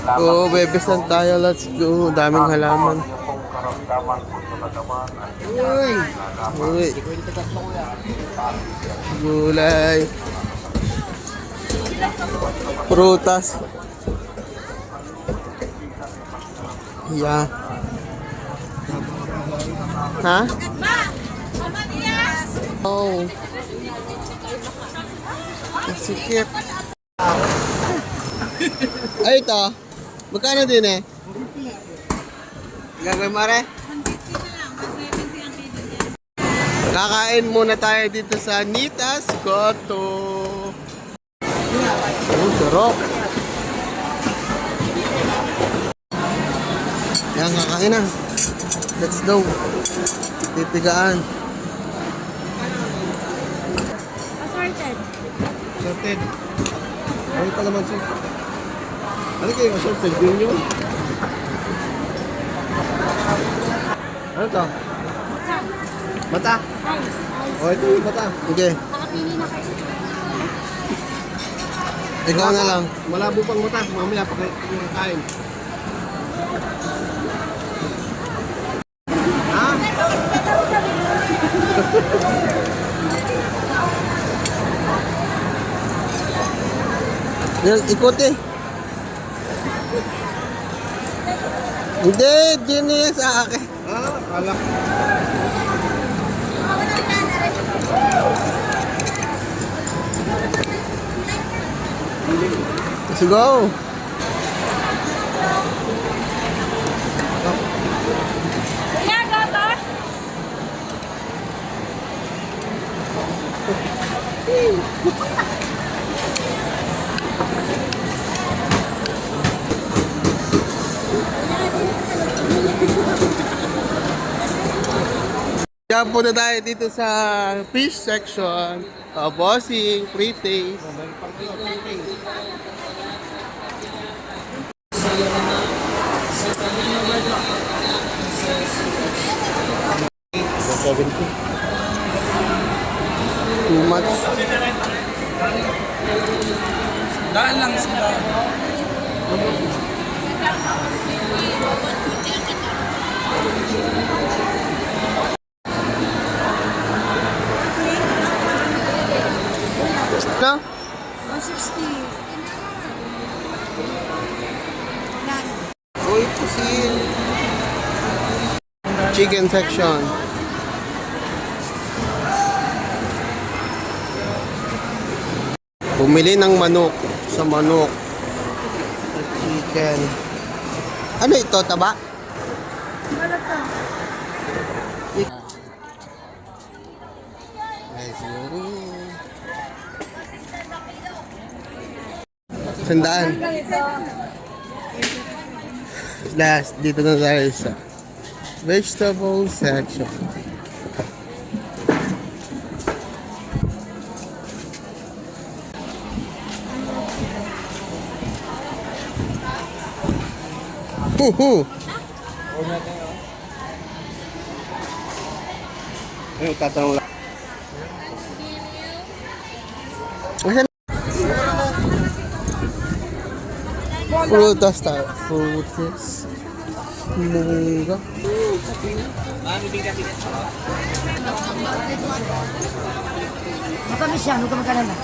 Oo, bebesan tayo. Let's go. Daming halaman. Uy! Uy! Gulay. Prutas. Yeah. Ha? Oh. Sikip. Ay, ito. Magkano din eh? Gagawin mare? Kakain muna tayo dito sa Nitas Koto. Oh, sarap. Yan, kakain na. Let's go. Titigaan. Assorted. Assorted. Ano ka naman siya? Ano kayo assorted? Yun yun? Ano to? Mata? Ice. O, ito yung mata. Okay. Nakapili na kayo. Ikaw na lang. Malabo pang mata, mamaya pagkain. Ha? Yan, ikuti. Hindi, di na yan sa akin. Ah, kala. Let's go. Kuya, gata? Kaya po na tayo dito sa fish section. Bossing, pre-taste. Too much. Daan lang sila. No? 160. None. Uy, pusin. Chicken section. Bumili ng manok sa manok. Chicken. Ano ito, taba? Ano to? Nice. Sandaan. Last, dito na tayo sa vegetable section. Huhu! Ayun, tatanong lang. Ayan. Frutas tayo. Frutas. Mungga. Matamis yan, huwag ka magkalala.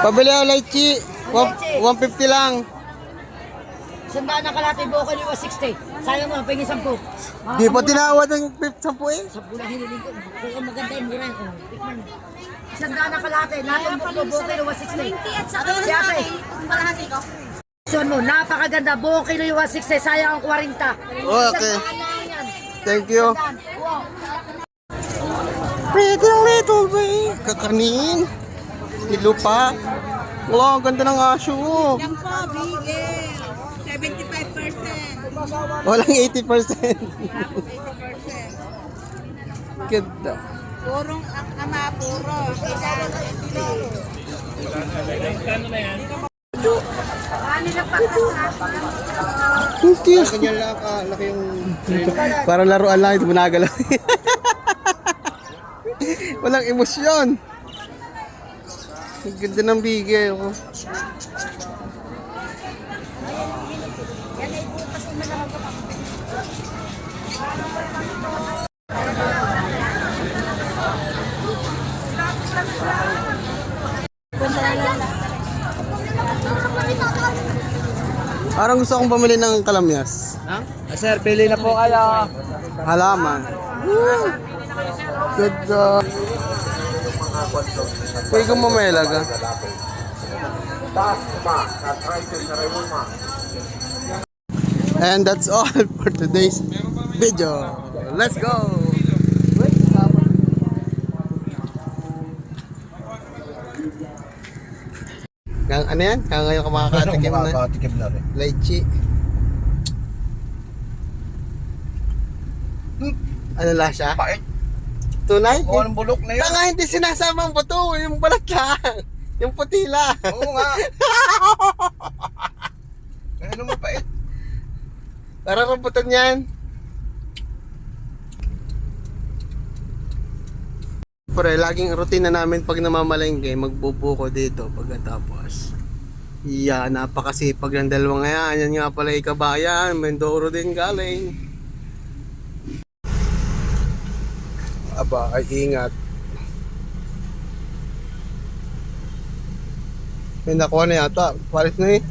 Pabili ako lychee. 150 lang. Sandaan na kalate, buo ka niyo 60. Sayang mo, pingin 10. Di pa tinawad ng 10 eh. Sa bulang hiniling ko. Kung maganda yung mura ko. Tikman mo. Sandaan na kalate, natin buo ka niyo 60. 20 at saka kalahati ko. Son mo, napakaganda. Buo kilo yung 160, sayang ang 40. Okay. Sandaan na yan. Thank you. Wow. Pretty little way. Kakanin. Ilupa. Wala, ang ganda ng aso. Yan po, bigel. 75%. Walang 80%. Tapos 80%. Ganda. Purong ang ama, puro. Thank you. Ganyan lang laki yung Parang laruan lang, ito managalaw. Walang emosyon. Ang ganda ng bigay. Oh. Parang gusto kong bumili ng kalamyas. Sir, pili na po kayo. Halaman. Good job. Pwede kong mamelaga. And that's all for today's video. Let's go! Ano yan? Kaya ngayon ka makakatikim na. Makakatikim na rin. Lychee. Ano lasa? Pait. Tunay? O, anong bulok na yun? Tanga, hindi sinasama ang buto. Yung balat lang. Yung puti lang. Oo nga. Ano mo pait? Para rambutan yan. Pre, laging routine na namin pag namamalengke, magbubuko dito pagkatapos. Yeah, napakasipag ng dalawang yan. Yan nga pala ikabayan. Mindoro din galing. Aba, ay ingat. May nakuha na yata. Palit na eh.